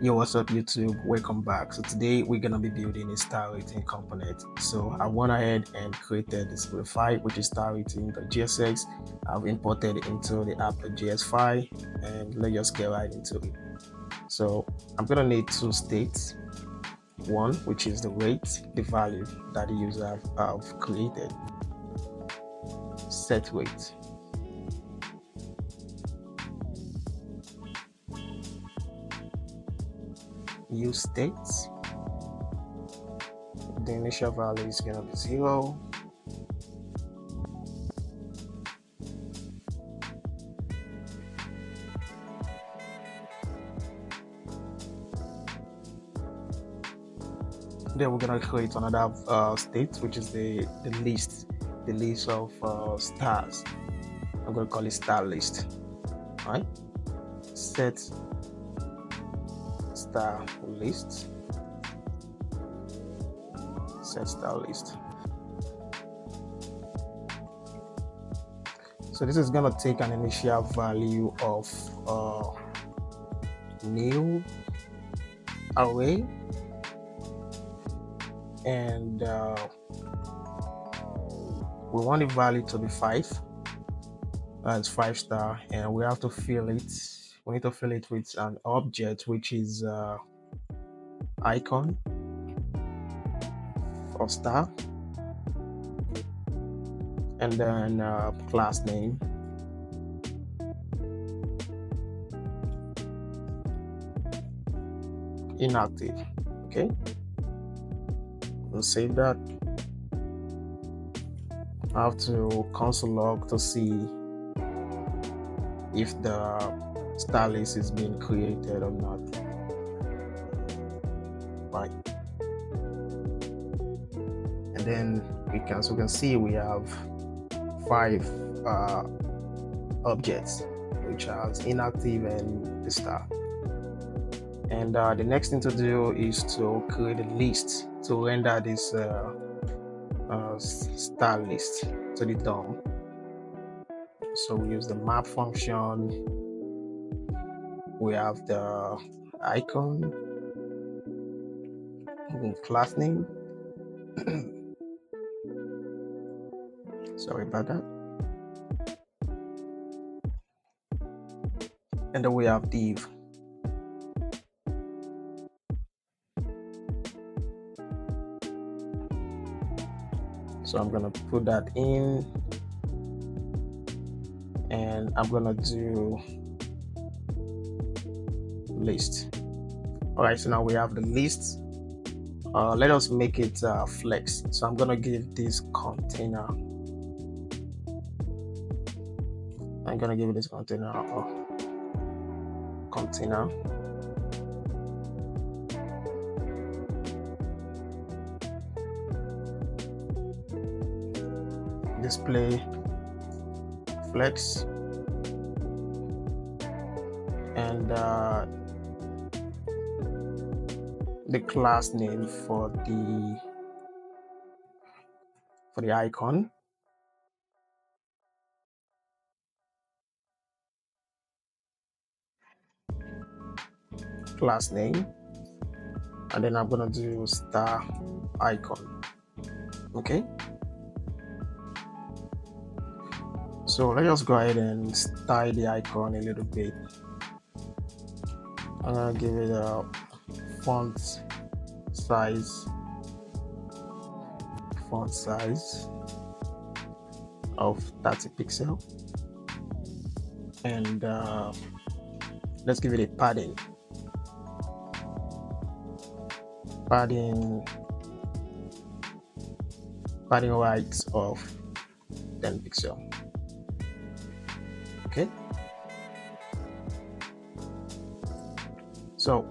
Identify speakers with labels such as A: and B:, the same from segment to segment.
A: Yo, what's up, YouTube? Welcome back. So today we're gonna be building a star rating component. So I went ahead and created this file, which is star rating.gsx. I've imported it into the app.js file, and let's just get right into it. So I'm gonna need two states. One, which is the rate, the value that the user have created. Set rate. Use states. The initial value is gonna be 0. Then we're gonna create another state, which is the list of stars. I'm gonna call it star list. All right. Set star list. Set star list. So this is gonna take an initial value of new array, and we want the value to be 5. That's 5 star, and we have to fill it. We need to fill it with an object, which is icon of star, and then class name, inactive. Okay, we'll save that. I have to console log to see if the star list is being created or not. Right. And then we can see we have 5 objects, which are inactive and the star. And the next thing to do is to create a list to render this star list to the DOM. So we use the map function. We have the icon, class name. Sorry about that. And then we have div. So I'm gonna put that in, and I'm gonna do list. All right, so now we have the list. Let us make it flex. So I'm gonna give this container. I'm gonna give it this container. Container. Display flex, and the class name for the icon, class name, and then I'm gonna do star icon. Okay, so let's just go ahead and style the icon a little bit. I'm gonna give it a font size of 30 pixels, and let's give it a padding height of 10 pixels. Okay, so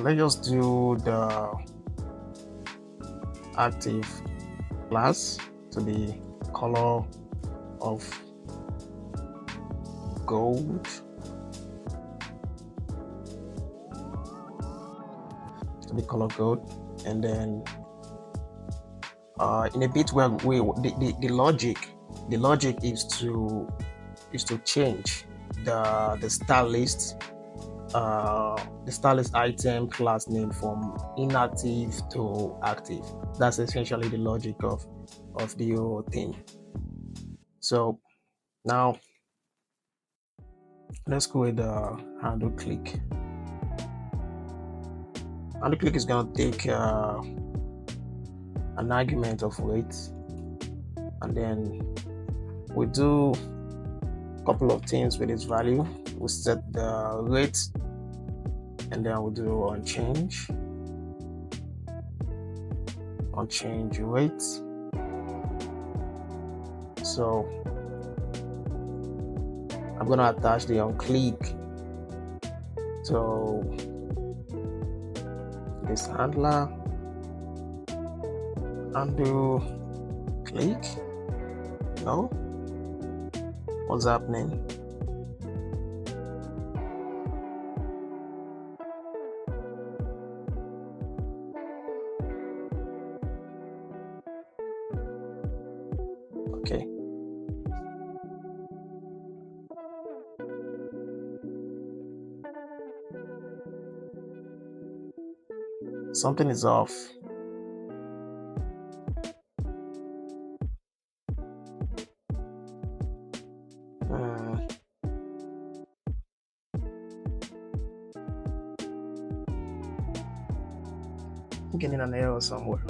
A: let's just do the active class to the color of gold, and then in a bit where the logic is to change the star list, the star list item class name from inactive to active. That's essentially the logic of the whole thing. So now let's go with the handle click. Handle click is going to take an argument of weight, and then we do a couple of things with its value. We set the rate, and then we do on change rate. So I'm going to attach the on click to this handler, undo click. No, what's happening? Okay. Something is off. I'm getting an error somewhere.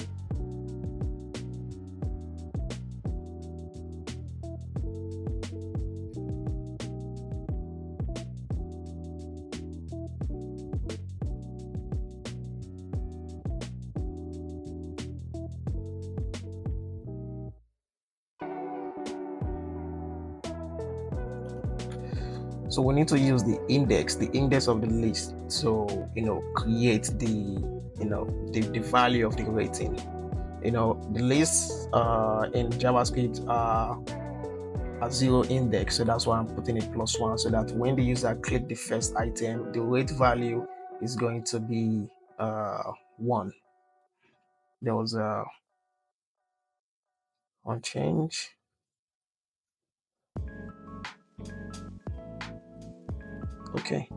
A: So we need to use the index of the list to create the the value of the rating. The lists in JavaScript are a zero index, so that's why I'm putting it +1, so that when the user click the first item, the rate value is going to be 1. There was a on change. Okay.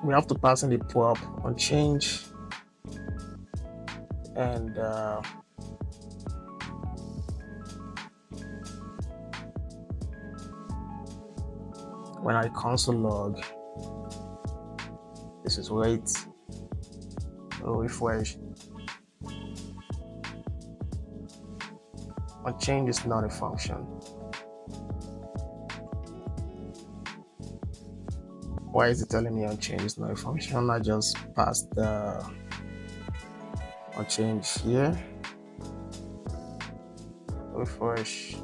A: We have to pass in the prop on change, and when I console log, this is rate. Refresh. On change is not a function. Why is it telling me on change is not a function? I just passed the on change here. Refresh.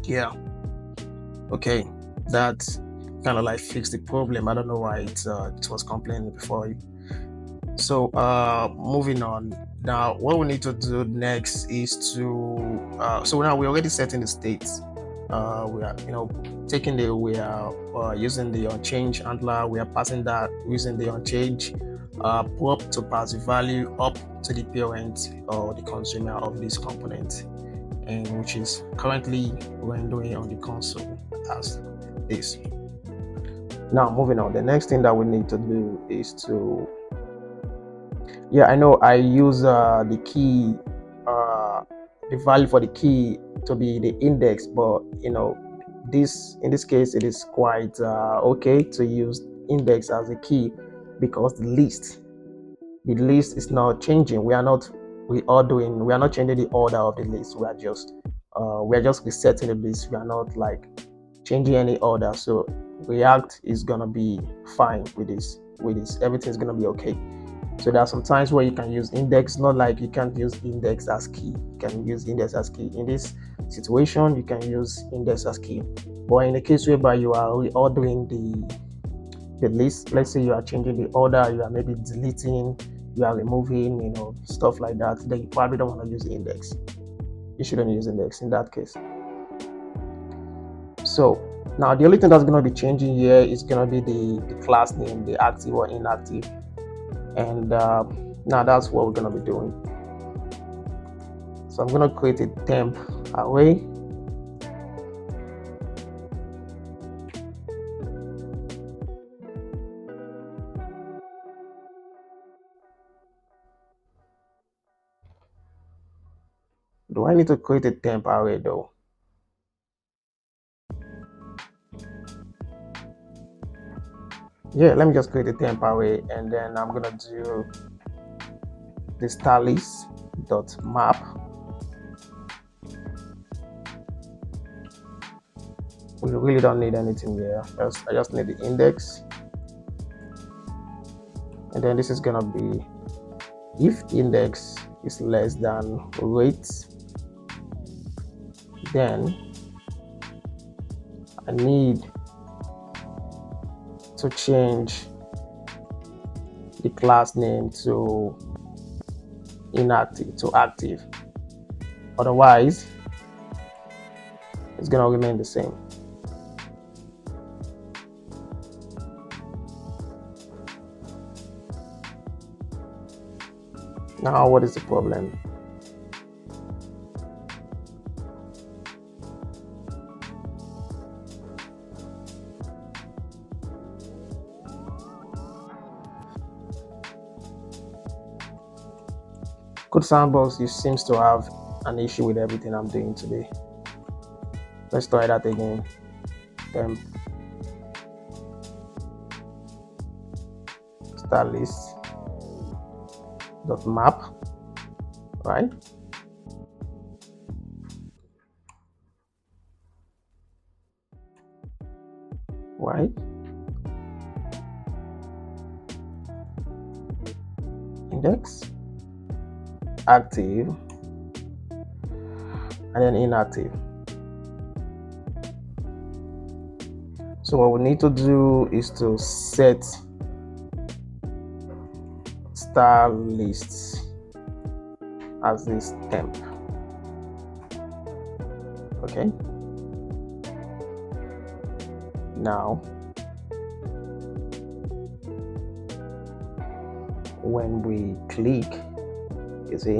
A: Yeah. Okay, that kind of like fixed the problem. I don't know why it was complaining before. So moving on. Now what we need to do next is to so now we're already setting the states. We are taking the we are using the onChange handler. We are passing that using the onChange prop to pass the value up to the parent or the consumer of this component, and which is currently rendering on the console as this. Now moving on, the next thing that we need to do is to I know I use the key the value for the key to be the index, but this in this case it is quite okay to use index as a key because the list is not changing. We are not changing the order of the list. We are just resetting the list. We are not like changing any order. So React is gonna be fine with this. Everything's gonna be okay. So there are some times where you can use index, not like you can't use index as key. You can use index as key. In this situation, you can use index as key. But in the case whereby you are reordering the list, let's say you are changing the order, you are maybe deleting, you are removing, stuff like that, then you probably don't want to use the index. You shouldn't use index in that case. So now the only thing that's going to be changing here is going to be the class name, the active or inactive. And now that's what we're going to be doing. So I'm going to create a temp array. Do I need to create a temp array though? Yeah, let me just create a temp array, and then I'm gonna do the star list dot map. We really don't need anything here. I just need the index, and then this is gonna be if index is less than rate, then I need to change the class name to inactive to active. Otherwise, it's gonna remain the same. Now, what is the problem? Code Sandbox, it seems to have an issue with everything I'm doing today. Let's try that again. Temp star list dot map, right? Right. Index, active, and then inactive. So what we need to do is to set star lists as this temp. Okay. Now, when we click, you see,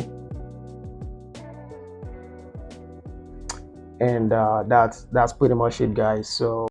A: and that's pretty much it, guys. So